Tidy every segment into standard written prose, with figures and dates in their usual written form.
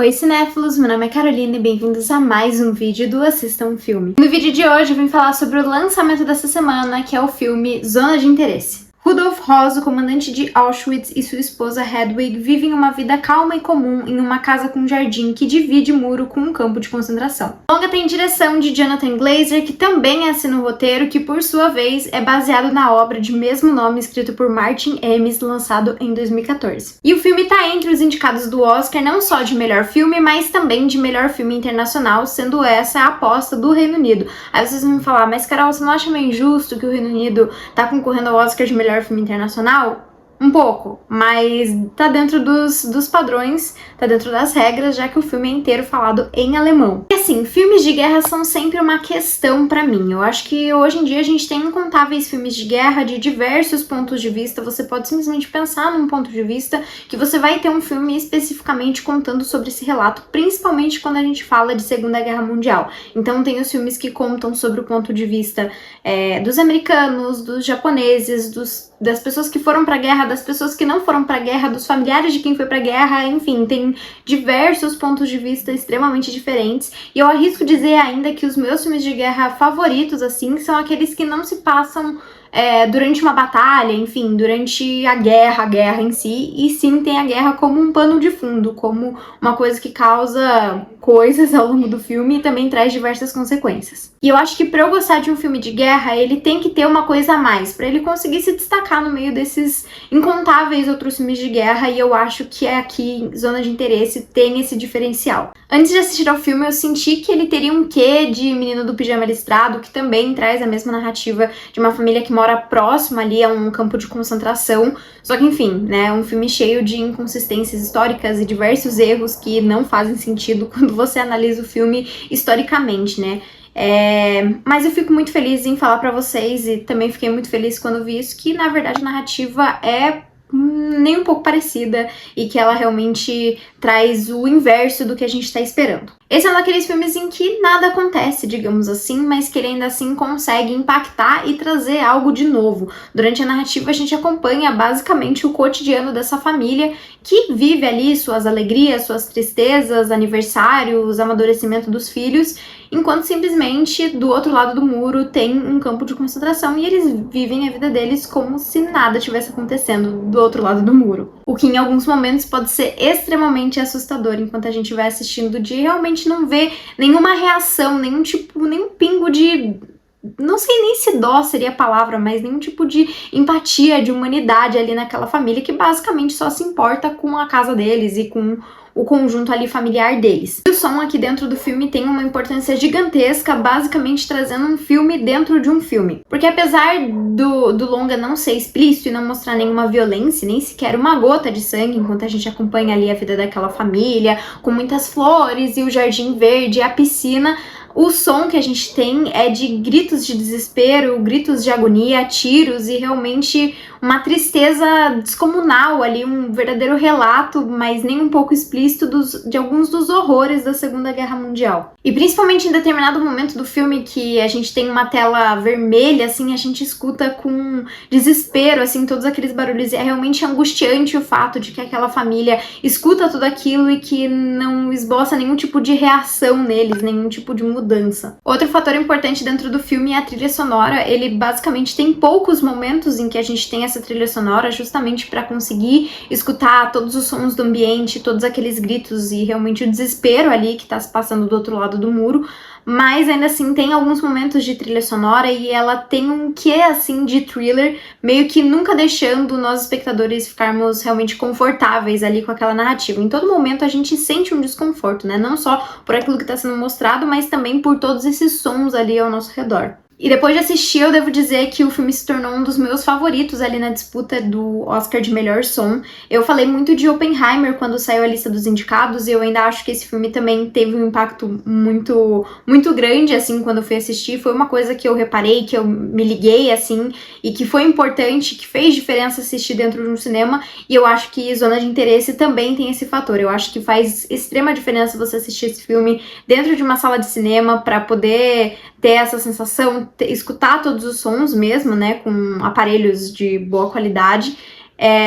Oi cinéfilos, meu nome é Carolina e bem-vindos a mais um vídeo do Assista um Filme. No vídeo de hoje eu vim falar sobre o lançamento dessa semana, que é o filme Zona de Interesse. Rudolf Höss, o comandante de Auschwitz, e sua esposa Hedwig vivem uma vida calma e comum em uma casa com jardim que divide muro com um campo de concentração. O longa tem direção de Jonathan Glazer, que também assina o roteiro, que por sua vez é baseado na obra de mesmo nome escrito por Martin Amis, lançado em 2014. E o filme está entre os indicados do Oscar não só de melhor filme, mas também de melhor filme internacional, sendo essa a aposta do Reino Unido. Aí vocês vão falar, mas Carol, você não acha meio injusto que o Reino Unido tá concorrendo ao Oscar de melhor filme internacional? Um pouco, mas tá dentro dos padrões, tá dentro das regras, já que o filme é inteiro falado em alemão. E assim, filmes de guerra são sempre uma questão pra mim. Eu acho que hoje em dia a gente tem incontáveis filmes de guerra de diversos pontos de vista. Você pode simplesmente pensar num ponto de vista que você vai ter um filme especificamente contando sobre esse relato, principalmente quando a gente fala de Segunda Guerra Mundial. Então tem os filmes que contam sobre o ponto de vista dos americanos, dos japoneses, das pessoas que foram pra guerra, das pessoas que não foram pra guerra, dos familiares de quem foi pra guerra, enfim, tem diversos pontos de vista extremamente diferentes. E eu arrisco dizer ainda que os meus filmes de guerra favoritos, assim, são aqueles que não se passam durante uma batalha, enfim, durante a guerra em si, e sim tem a guerra como um pano de fundo, como uma coisa que causa coisas ao longo do filme e também traz diversas consequências. E eu acho que pra eu gostar de um filme de guerra, ele tem que ter uma coisa a mais, pra ele conseguir se destacar no meio desses incontáveis outros filmes de guerra, e eu acho que aqui, Zona de Interesse, tem esse diferencial. Antes de assistir ao filme, eu senti que ele teria um quê de Menino do Pijama Listrado, que também traz a mesma narrativa de uma família que mora próximo ali a um campo de concentração, só que enfim, né, um filme cheio de inconsistências históricas e diversos erros que não fazem sentido quando você analisa o filme historicamente, né. Mas eu fico muito feliz em falar pra vocês, e também fiquei muito feliz quando vi isso, que na verdade a narrativa é nem um pouco parecida e que ela realmente traz o inverso do que a gente tá esperando. Esse é um daqueles filmes em que nada acontece, digamos assim, mas que ele ainda assim consegue impactar e trazer algo de novo. Durante a narrativa a gente acompanha basicamente o cotidiano dessa família que vive ali suas alegrias, suas tristezas, aniversários, amadurecimento dos filhos, enquanto simplesmente do outro lado do muro tem um campo de concentração e eles vivem a vida deles como se nada tivesse acontecendo do outro lado do muro. O que em alguns momentos pode ser extremamente assustador enquanto a gente vai assistindo, de realmente não ver nenhuma reação, nenhum pingo de... não sei nem se dó seria a palavra, mas nenhum tipo de empatia, de humanidade ali naquela família que basicamente só se importa com a casa deles e com o conjunto ali familiar deles. E o som aqui dentro do filme tem uma importância gigantesca, basicamente trazendo um filme dentro de um filme. Porque apesar do longa não ser explícito e não mostrar nenhuma violência, nem sequer uma gota de sangue, enquanto a gente acompanha ali a vida daquela família, com muitas flores e o jardim verde e a piscina, o som que a gente tem é de gritos de desespero, gritos de agonia, tiros e realmente uma tristeza descomunal ali, um verdadeiro relato, mas nem um pouco explícito, de alguns dos horrores da Segunda Guerra Mundial. E principalmente em determinado momento do filme que a gente tem uma tela vermelha, assim, a gente escuta com desespero, assim, todos aqueles barulhos, e é realmente angustiante o fato de que aquela família escuta tudo aquilo e que não esboça nenhum tipo de reação neles, nenhum tipo de mudança. Outro fator importante dentro do filme é a trilha sonora. Ele basicamente tem poucos momentos em que a gente tem essa trilha sonora justamente para conseguir escutar todos os sons do ambiente, todos aqueles gritos e realmente o desespero ali que tá se passando do outro lado do muro, mas ainda assim tem alguns momentos de trilha sonora e ela tem um quê assim de thriller, meio que nunca deixando nós espectadores ficarmos realmente confortáveis ali com aquela narrativa. Em todo momento a gente sente um desconforto, né? Não só por aquilo que está sendo mostrado, mas também por todos esses sons ali ao nosso redor. E depois de assistir, eu devo dizer que o filme se tornou um dos meus favoritos ali na disputa do Oscar de melhor som. Eu falei muito de Oppenheimer quando saiu a lista dos indicados, e eu ainda acho que esse filme também teve um impacto muito grande, assim, quando eu fui assistir. Foi uma coisa que eu reparei, que eu me liguei, assim, e que foi importante, que fez diferença assistir dentro de um cinema, e eu acho que Zona de Interesse também tem esse fator. Eu acho que faz extrema diferença você assistir esse filme dentro de uma sala de cinema para poder ter essa sensação, escutar todos os sons mesmo, né, com aparelhos de boa qualidade.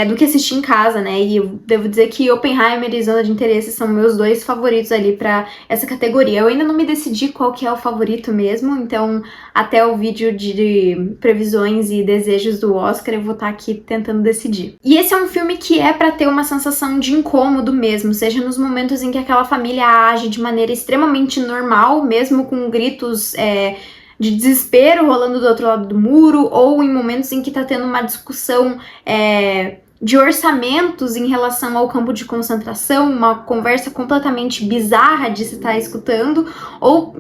do que assistir em casa, né? E eu devo dizer que Oppenheimer e Zona de Interesse são meus 2 favoritos ali pra essa categoria. Eu ainda não me decidi qual que é o favorito mesmo, então até o vídeo de previsões e desejos do Oscar eu vou estar aqui tentando decidir. E esse é um filme que é pra ter uma sensação de incômodo mesmo, seja nos momentos em que aquela família age de maneira extremamente normal, mesmo com gritos de desespero rolando do outro lado do muro, ou em momentos em que tá tendo uma discussão de orçamentos em relação ao campo de concentração, uma conversa completamente bizarra de se estar escutando,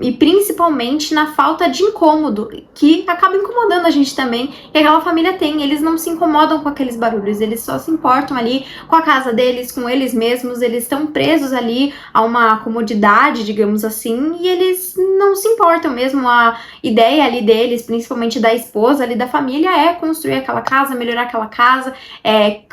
e principalmente na falta de incômodo, que acaba incomodando a gente também, que aquela família tem. Eles não se incomodam com aqueles barulhos, eles só se importam ali com a casa deles, com eles mesmos, eles estão presos ali a uma comodidade, digamos assim, e eles não se importam mesmo. A ideia ali deles, principalmente da esposa ali da família, é construir aquela casa, melhorar aquela casa,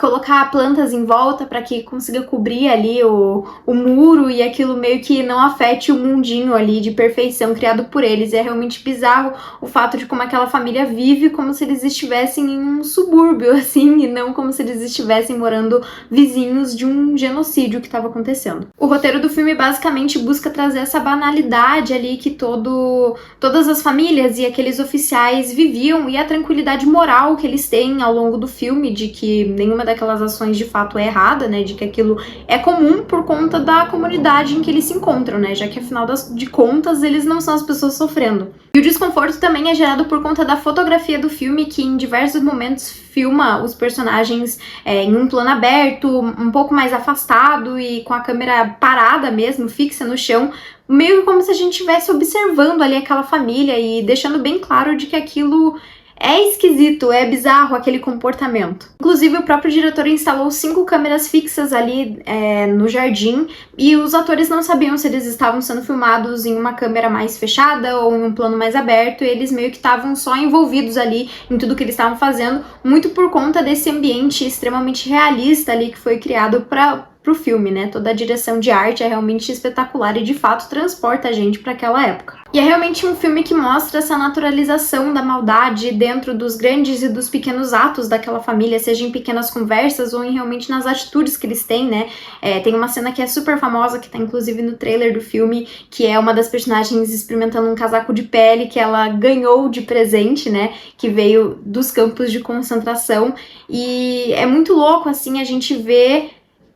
colocar plantas em volta para que consiga cobrir ali o muro e aquilo meio que não afete o mundinho ali de perfeição criado por eles. É realmente bizarro o fato de como aquela família vive como se eles estivessem em um subúrbio, assim, e não como se eles estivessem morando vizinhos de um genocídio que estava acontecendo. O roteiro do filme basicamente busca trazer essa banalidade ali que todas as famílias e aqueles oficiais viviam, e a tranquilidade moral que eles têm ao longo do filme, de que nenhuma daquelas ações de fato é errada, né, de que aquilo é comum por conta da comunidade em que eles se encontram, né, já que afinal de contas eles não são as pessoas sofrendo. E o desconforto também é gerado por conta da fotografia do filme, que em diversos momentos filma os personagens em um plano aberto, um pouco mais afastado e com a câmera parada mesmo, fixa no chão, meio como se a gente estivesse observando ali aquela família e deixando bem claro de que aquilo é esquisito, é bizarro aquele comportamento. Inclusive, o próprio diretor instalou 5 câmeras fixas ali no jardim, e os atores não sabiam se eles estavam sendo filmados em uma câmera mais fechada ou em um plano mais aberto, e eles meio que estavam só envolvidos ali em tudo que eles estavam fazendo, muito por conta desse ambiente extremamente realista ali que foi criado pro filme, né? Toda a direção de arte é realmente espetacular e de fato transporta a gente para aquela época. E é realmente um filme que mostra essa naturalização da maldade dentro dos grandes e dos pequenos atos daquela família, seja em pequenas conversas ou realmente nas atitudes que eles têm, né? Tem uma cena que é super famosa, que tá inclusive no trailer do filme, que é uma das personagens experimentando um casaco de pele que ela ganhou de presente, né? Que veio dos campos de concentração. E é muito louco, assim, a gente ver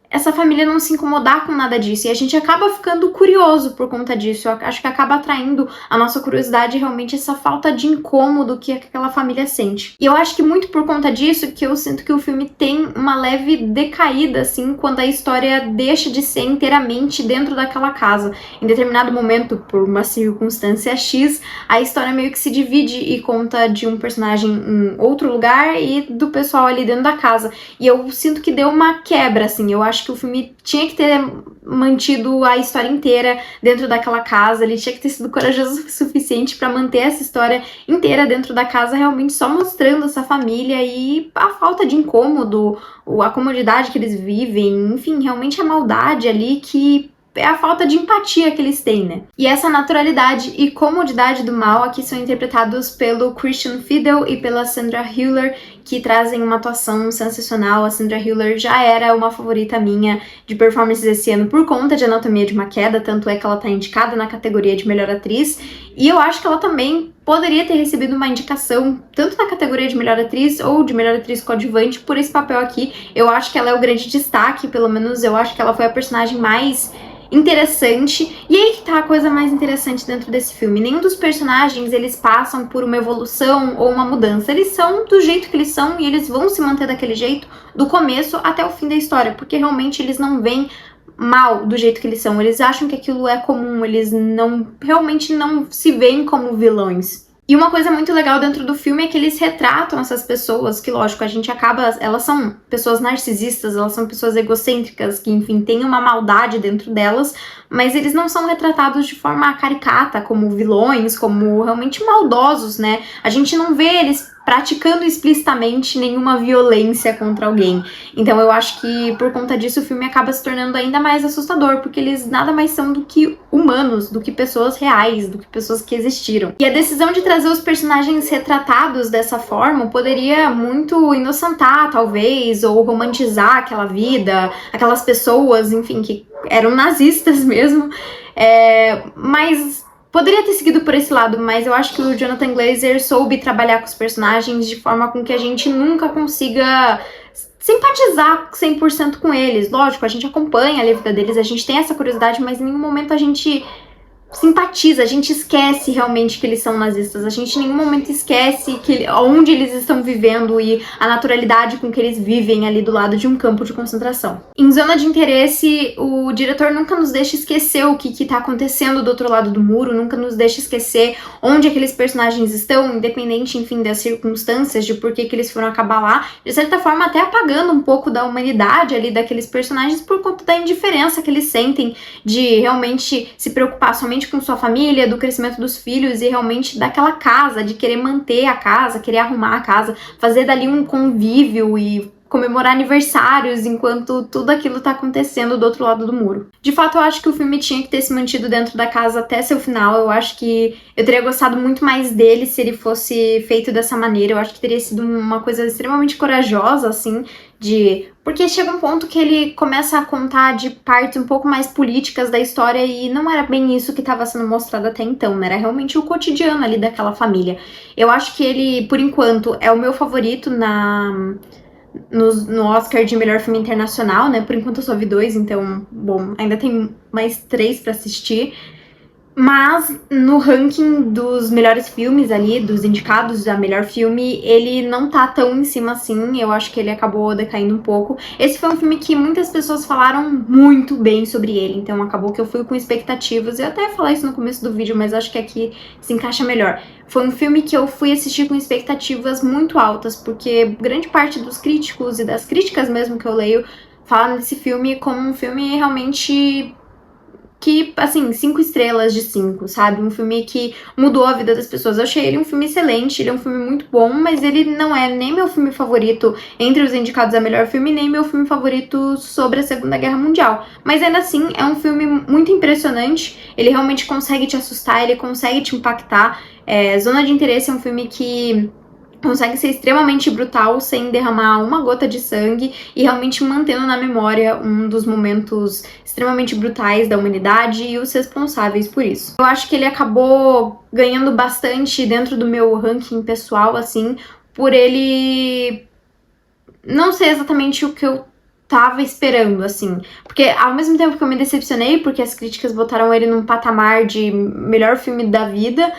essa família não se incomodar com nada disso, e a gente acaba ficando curioso por conta disso. Eu acho que acaba atraindo a nossa curiosidade realmente essa falta de incômodo que aquela família sente. E eu acho que muito por conta disso que eu sinto que o filme tem uma leve decaída, assim, quando a história deixa de ser inteiramente dentro daquela casa. Em determinado momento, por uma circunstância X, a história meio que se divide e conta de um personagem em outro lugar e do pessoal ali dentro da casa. E eu sinto que deu uma quebra, assim. Eu acho que o filme tinha que ter mantido a história inteira dentro daquela casa, ele tinha que ter sido corajoso o suficiente para manter essa história inteira dentro da casa, realmente só mostrando essa família e a falta de incômodo, a comodidade que eles vivem, enfim, realmente a maldade ali que é a falta de empatia que eles têm, né? E essa naturalidade e comodidade do mal aqui são interpretados pelo Christian Fidel e pela Sandra Hüller, que trazem uma atuação sensacional. A Sandra Hüller já era uma favorita minha de performances esse ano por conta de Anatomia de uma Queda, tanto é que ela tá indicada na categoria de melhor atriz, e eu acho que ela também poderia ter recebido uma indicação tanto na categoria de melhor atriz ou de melhor atriz coadjuvante por esse papel aqui. Eu acho que ela é o grande destaque, pelo menos eu acho que ela foi a personagem mais interessante. E aí que tá a coisa mais interessante dentro desse filme. Nenhum dos personagens, eles passam por uma evolução ou uma mudança. Eles são do jeito que eles são e eles vão se manter daquele jeito do começo até o fim da história, porque realmente eles não veem mal do jeito que eles são. Eles acham que aquilo é comum, eles realmente não se veem como vilões. E uma coisa muito legal dentro do filme é que eles retratam essas pessoas, que lógico, elas são pessoas narcisistas, elas são pessoas egocêntricas, que enfim, têm uma maldade dentro delas, mas eles não são retratados de forma caricata, como vilões, como realmente maldosos, né? A gente não vê eles praticando explicitamente nenhuma violência contra alguém. Então eu acho que por conta disso o filme acaba se tornando ainda mais assustador, porque eles nada mais são do que humanos, do que pessoas reais, do que pessoas que existiram. E a decisão de trazer os personagens retratados dessa forma poderia muito inocentar, talvez, ou romantizar aquela vida, aquelas pessoas, enfim, que eram nazistas mesmo, mas poderia ter seguido por esse lado, mas eu acho que o Jonathan Glazer soube trabalhar com os personagens de forma com que a gente nunca consiga simpatizar 100% com eles. Lógico, a gente acompanha a vida deles, a gente tem essa curiosidade, mas em nenhum momento a gente simpatiza, a gente esquece realmente que eles são nazistas, a gente em nenhum momento esquece onde eles estão vivendo e a naturalidade com que eles vivem ali do lado de um campo de concentração. Em Zona de Interesse, o diretor nunca nos deixa esquecer o que tá acontecendo do outro lado do muro, nunca nos deixa esquecer onde aqueles personagens estão, independente, enfim, das circunstâncias, de por que eles foram acabar lá, de certa forma até apagando um pouco da humanidade ali daqueles personagens por conta da indiferença que eles sentem de realmente se preocupar somente com sua família, do crescimento dos filhos e realmente daquela casa, de querer manter a casa, querer arrumar a casa, fazer dali um convívio e comemorar aniversários enquanto tudo aquilo tá acontecendo do outro lado do muro. De fato, eu acho que o filme tinha que ter se mantido dentro da casa até seu final. Eu acho que eu teria gostado muito mais dele se ele fosse feito dessa maneira. Eu acho que teria sido uma coisa extremamente corajosa, assim, porque chega um ponto que ele começa a contar de partes um pouco mais políticas da história e não era bem isso que estava sendo mostrado até então, né? Era realmente o cotidiano ali daquela família. Eu acho que ele, por enquanto, é o meu favorito no Oscar de melhor filme internacional, né? Por enquanto eu só vi 2, então, bom, ainda tem mais 3 pra assistir. Mas no ranking dos melhores filmes ali, dos indicados a melhor filme, ele não tá tão em cima assim. Eu acho que ele acabou decaindo um pouco. Esse foi um filme que muitas pessoas falaram muito bem sobre ele, então acabou que eu fui com expectativas. Eu até ia falar isso no começo do vídeo, mas acho que aqui se encaixa melhor. Foi um filme que eu fui assistir com expectativas muito altas, porque grande parte dos críticos e das críticas mesmo que eu leio falam desse filme como um filme realmente que, assim, 5 estrelas de 5, sabe? Um filme que mudou a vida das pessoas. Eu achei ele um filme excelente, ele é um filme muito bom, mas ele não é nem meu filme favorito entre os indicados a melhor filme, nem meu filme favorito sobre a Segunda Guerra Mundial. Mas ainda assim, é um filme muito impressionante, ele realmente consegue te assustar, ele consegue te impactar. Zona de Interesse é um filme que consegue ser extremamente brutal sem derramar uma gota de sangue e realmente mantendo na memória um dos momentos extremamente brutais da humanidade e os responsáveis por isso. Eu acho que ele acabou ganhando bastante dentro do meu ranking pessoal, assim, por ele não ser exatamente o que eu tava esperando, assim. Porque ao mesmo tempo que eu me decepcionei, porque as críticas botaram ele num patamar de melhor filme da vida,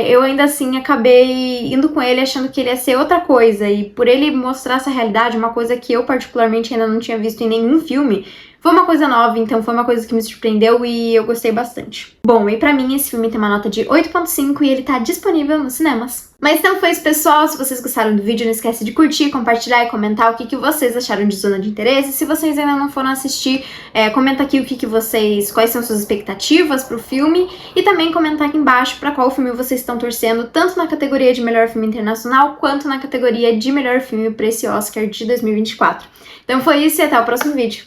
eu ainda assim acabei indo com ele achando que ele ia ser outra coisa, e por ele mostrar essa realidade, uma coisa que eu particularmente ainda não tinha visto em nenhum filme, foi uma coisa nova, então foi uma coisa que me surpreendeu e eu gostei bastante. Bom, e pra mim esse filme tem uma nota de 8.5 e ele tá disponível nos cinemas. Mas então foi isso, pessoal. Se vocês gostaram do vídeo, não esquece de curtir, compartilhar e comentar o que vocês acharam de Zona de Interesse. Se vocês ainda não foram assistir, comenta aqui quais são suas expectativas pro filme, e também comentar aqui embaixo pra qual filme vocês estão torcendo, tanto na categoria de melhor filme internacional, quanto na categoria de melhor filme pra esse Oscar de 2024. Então foi isso e até o próximo vídeo.